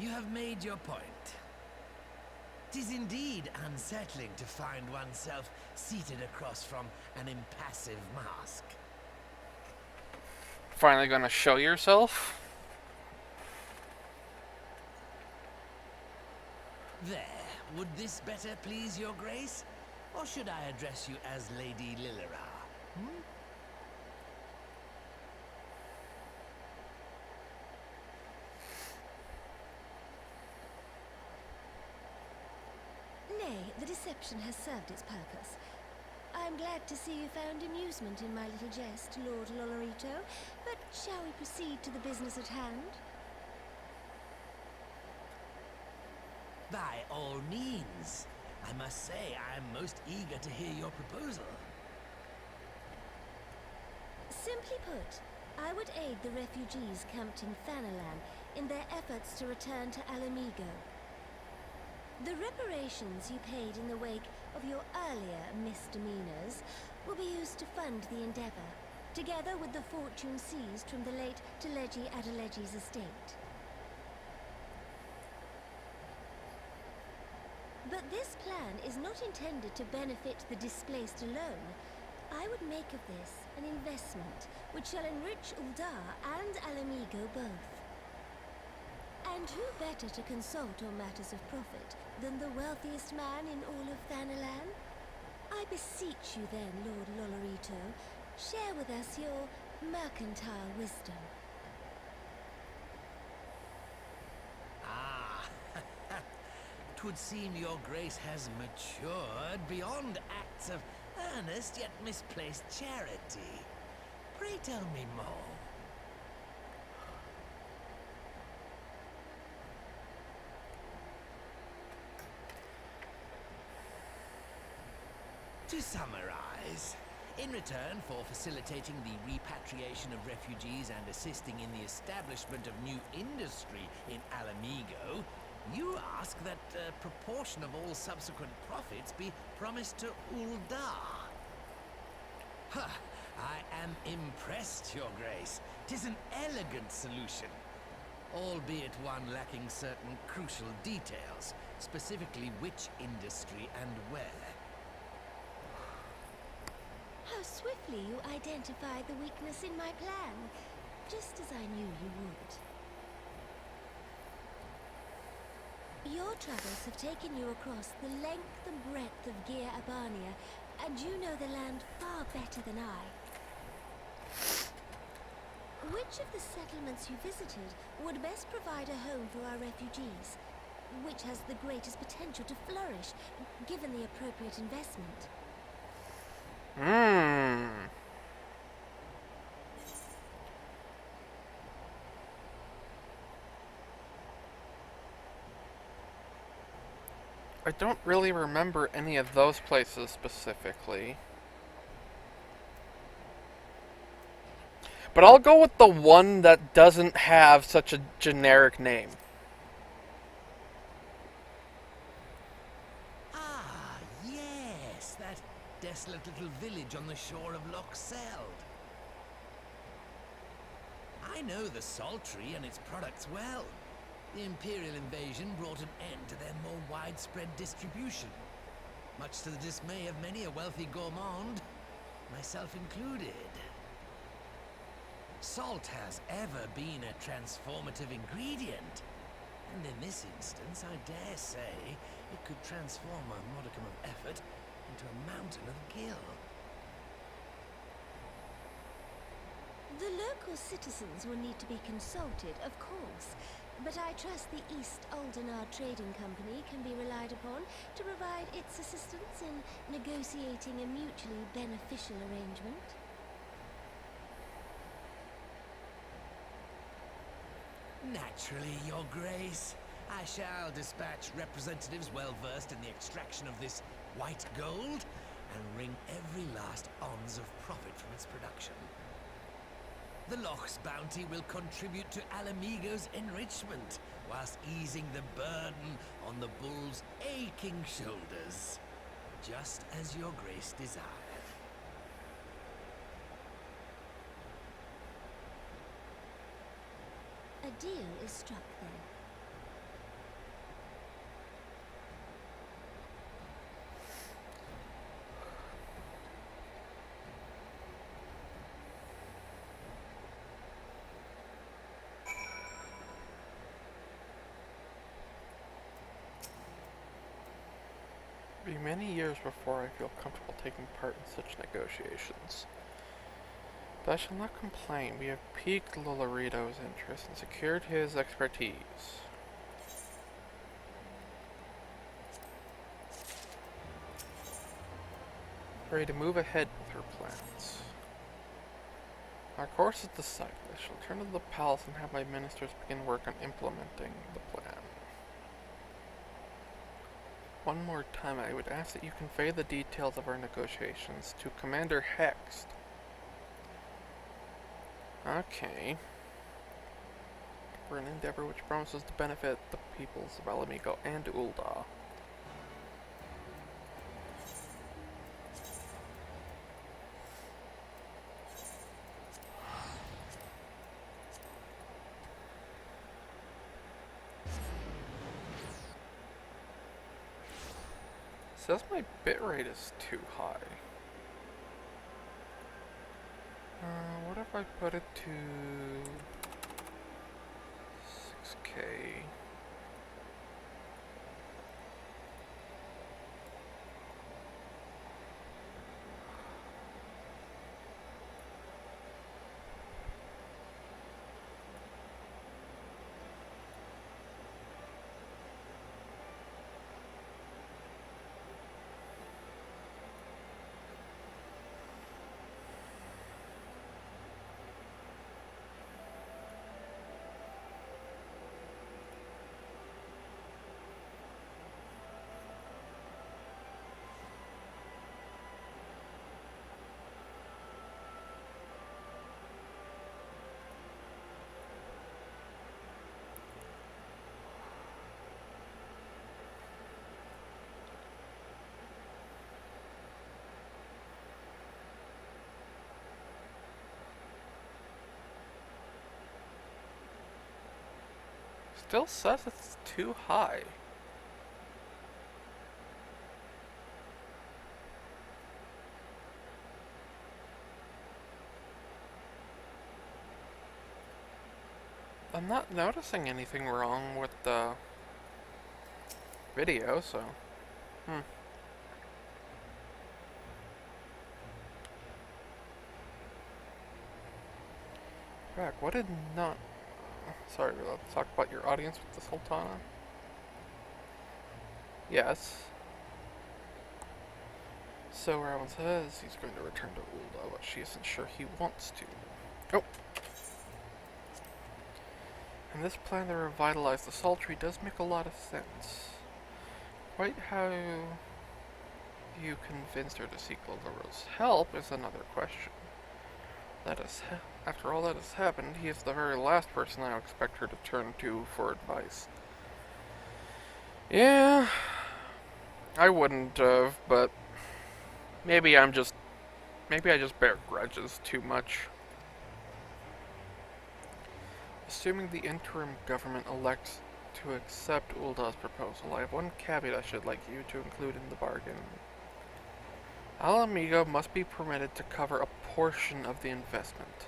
You have made your point. 'Tis indeed unsettling to find oneself seated across from an impassive mask. Finally gonna show yourself? There, would this better please your grace? Or should I address you as Lady Lilira? Nay, the deception has served its purpose. I'm glad to see you found amusement in my little jest, Lord Lolorito, but shall we proceed to the business at hand? By all means. I must say I am most eager to hear your proposal. Simply put, I would aid the refugees camped in Thanalan in their efforts to return to Alamigo. The reparations you paid in the wake of your earlier misdemeanors will be used to fund the endeavor, together with the fortune seized from the late Teleji Adeleji's estate. But this plan is not intended to benefit the displaced alone. I would make of this an investment which shall enrich Uldar and Alamigo both. And who better to consult on matters of profit than the wealthiest man in all of Thanalan? I beseech you then, Lord Lolorito, share with us your mercantile wisdom. Ah, 'twould seem your grace has matured beyond acts of earnest yet misplaced charity. Pray tell me more. To summarize, in return for facilitating the repatriation of refugees and assisting in the establishment of new industry in Alamigo, you ask that a proportion of all subsequent profits be promised to Uldar. Huh, I am impressed, Your Grace. 'Tis an elegant solution, albeit one lacking certain crucial details, specifically which industry and where. How swiftly you identified the weakness in my plan, just as I knew you would. Your troubles have taken you across the length and breadth of Gir Abania, and you know the land far better than I. Which of the settlements you visited would best provide a home for our refugees? Which has the greatest potential to flourish, given the appropriate investment? I don't really remember any of those places specifically. But I'll go with the one that doesn't have such a generic name. Ah, yes, that desolate little village on the shore of Loch Seld. I know the Saltry and its products well. The Imperial invasion brought an end to their more widespread distribution, much to the dismay of many a wealthy gourmand, myself included. Salt has ever been a transformative ingredient, and in this instance, I dare say, it could transform a modicum of effort into a mountain of gil. The local citizens will need to be consulted, of course, but I trust the East Aldenar Trading Company can be relied upon to provide its assistance in negotiating a mutually beneficial arrangement. Naturally, Your Grace. I shall dispatch representatives well versed in the extraction of this white gold and wring every last ounce of profit from its production. The Loch's bounty will contribute to Alamigo's enrichment, whilst easing the burden on the bull's aching shoulders, just as Your Grace desired. A deal is struck then. Be many years before I feel comfortable taking part in such negotiations. But I shall not complain. We have piqued Lolorito's interest and secured his expertise. Ready to move ahead with her plans. Our course is decided. I shall return to the palace and have my ministers begin work on implementing the plan. One more time, I would ask that you convey the details of our negotiations to Commander Hext. Okay. For an endeavor which promises to benefit the peoples of Alamigo and Ul'dah. Says my bitrate is too high. What if I put it to 6K? Still says it's too high. I'm not noticing anything wrong with the video, so... Back, what did not... Sorry, let's talk about your audience with the Sultana. Yes. So Rowan says he's going to return to Ul'dah, but she isn't sure he wants to. Oh! And this plan to revitalize the Sultry does make a lot of sense. Quite how you convinced her to seek Loloro's help is another question. After all that has happened, he is the very last person I expect her to turn to for advice. Yeah, I wouldn't have, but maybe I just bear grudges too much. Assuming the interim government elects to accept Uldah's proposal, I have one caveat I should like you to include in the bargain. Alamigo must be permitted to cover a portion of the investment.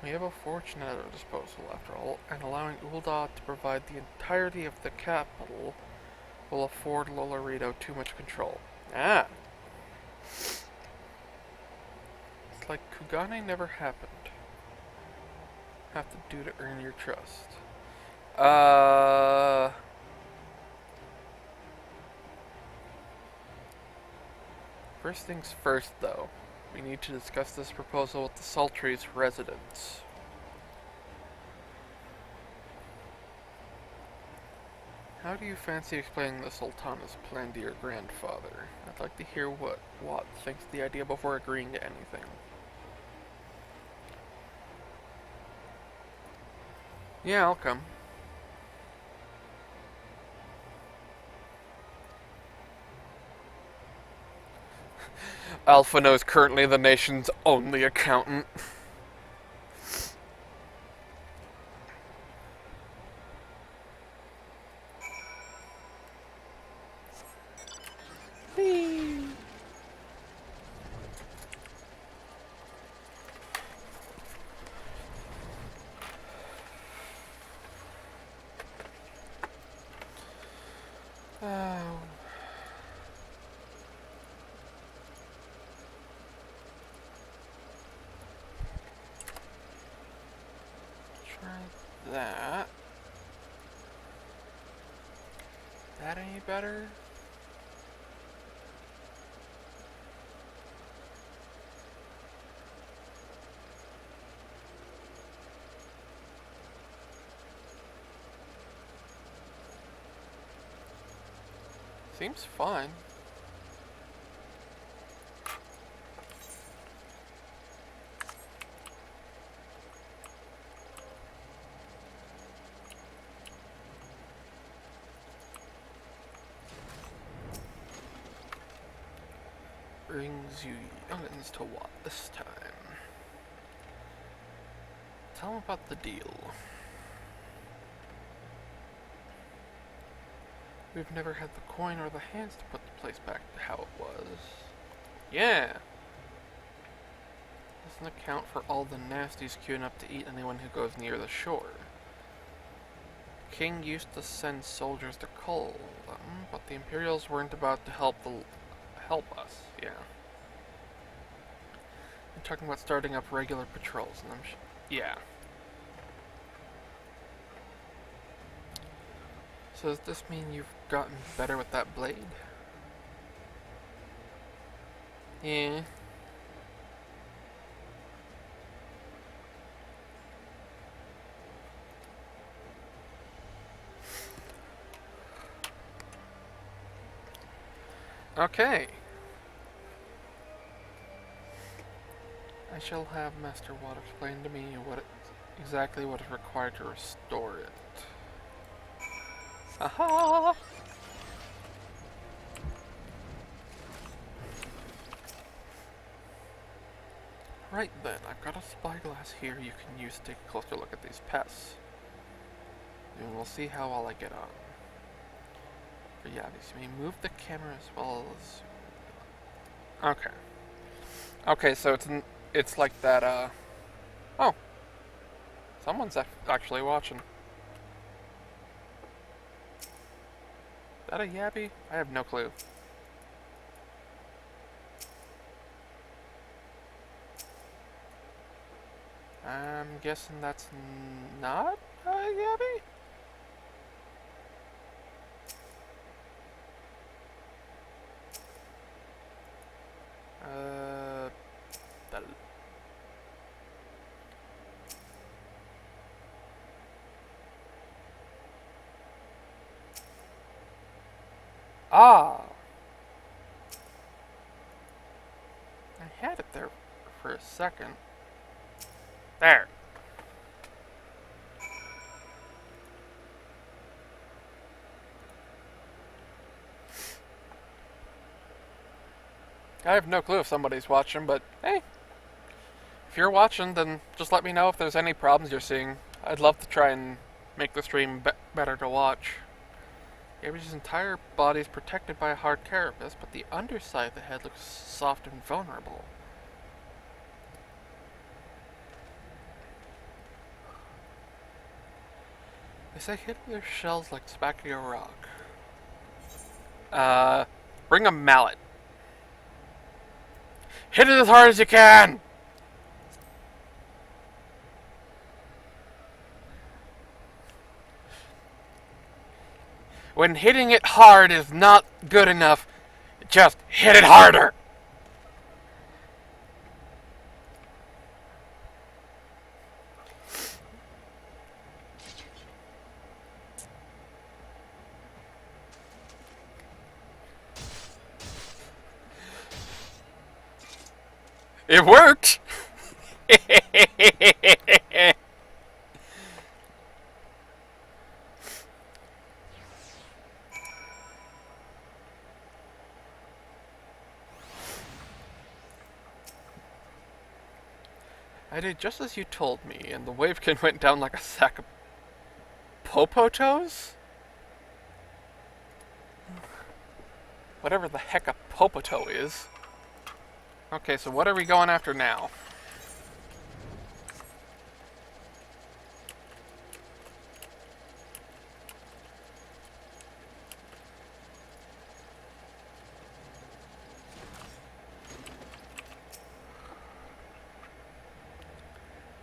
We have a fortune at our disposal, after all, and allowing Ul'dah to provide the entirety of the capital will afford Lolorito too much control. Ah! It's like Kugane never happened. Have to do to earn your trust. First things first, though. We need to discuss this proposal with the Sultry's residents. How do you fancy explaining the Sultana's plan to your grandfather? I'd like to hear what Watt thinks of the idea before agreeing to anything. Yeah, I'll come. Alphino is currently the nation's only accountant. that. That any better? Seems fine. Brings you youngins to what this time? Tell them about the deal. We've never had the coin or the hands to put the place back to how it was. Yeah! Doesn't account for all the nasties queuing up to eat anyone who goes near the shore. King used to send soldiers to cull them, but the Imperials weren't about to help us. Yeah. I'm talking about starting up regular patrols, and yeah. So does this mean you've gotten better with that blade? Yeah. Okay. I shall have Master Watt explain to me exactly what is required to restore it. Aha! Right then, I've got a spyglass here you can use to take a closer look at these pests. And we'll see how well I get on. But yeah, you may move the camera as well as... Okay. Okay, so it's like that, Oh. Someone's actually watching. Is that a yabby? I have no clue. I'm guessing that's not a yabby? Ah! I had it there for a second. There! I have no clue if somebody's watching, but hey, if you're watching, then just let me know if there's any problems you're seeing. I'd love to try and make the stream better to watch. Gabriel's entire body is protected by a hard carapace, but the underside of the head looks soft and vulnerable. They say hit their shells like smacking a rock. Bring a mallet. Hit it as hard as you can! When hitting it hard is not good enough, just hit it harder! It worked! I did just as you told me, and the wavekin went down like a sack of popotos? Whatever the heck a popoto is. Okay, so what are we going after now?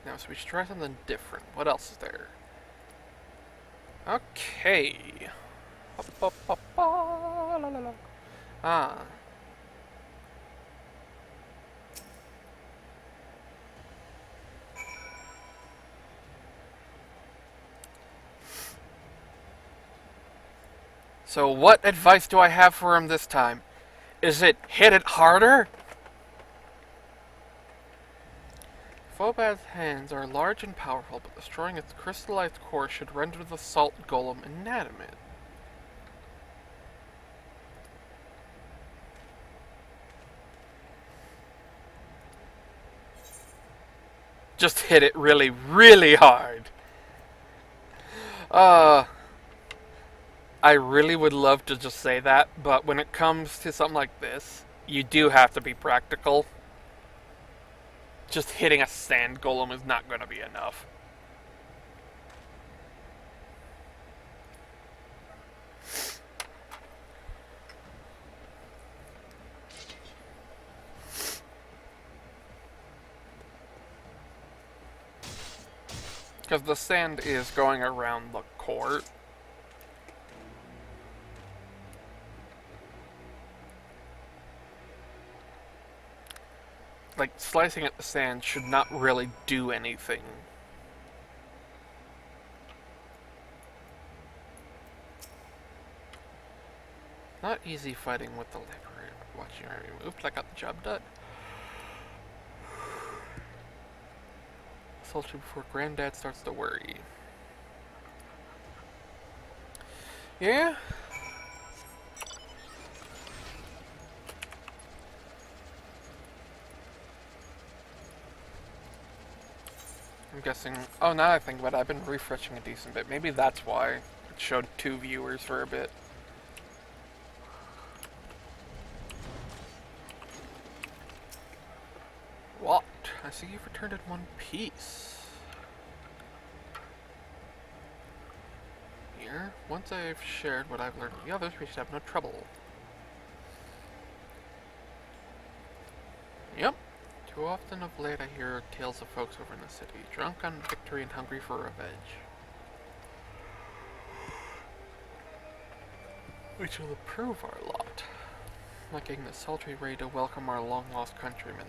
Now, so we should try something different. What else is there? Okay. La, la, la. Ah. So what advice do I have for him this time? Is it hit it harder? Phobad's hands are large and powerful, but destroying its crystallized core should render the salt golem inanimate. Just hit it really, really hard. I really would love to just say that, but when it comes to something like this, you do have to be practical. Just hitting a sand golem is not going to be enough. Because the sand is going around the core. Like, slicing at the sand should not really do anything. Not easy fighting with the liberator. Watching her remove, but I got the job done. Sultry before Granddad starts to worry. Yeah? I'm guessing... Oh, now I think about it, I've been refreshing a decent bit. Maybe that's why it showed 2 viewers for a bit. What? I see you've returned in one piece. Here, once I've shared what I've learned with the others, we should have no trouble. Yep. Too often of late I hear tales of folks over in the city, drunk on victory and hungry for revenge. Which will improve our lot. Like getting the sultry ready to welcome our long-lost countrymen.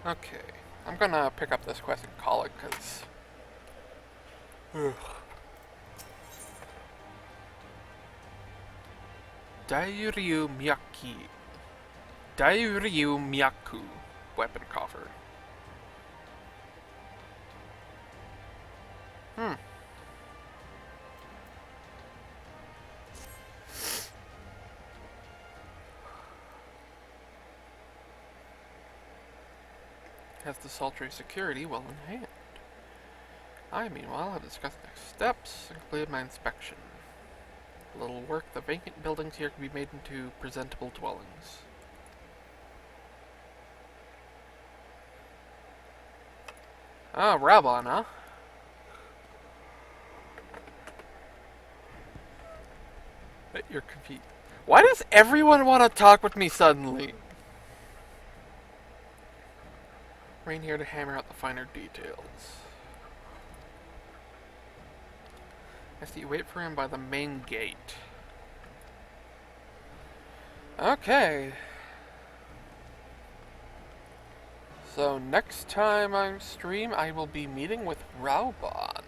Okay, I'm gonna pick up this quest and call it, cause... Dairyu Myaku, weapon coffer. Has the sultry security well in hand. I, meanwhile, have discussed next steps and completed my inspection. A little work, the vacant buildings here can be made into presentable dwellings. Ah, Rabon, huh? Bet you're confused. Why does everyone want to talk with me suddenly? Rain here to hammer out the finer details. I see you wait for him by the main gate. Okay. So next time I stream, I will be meeting with Raubon.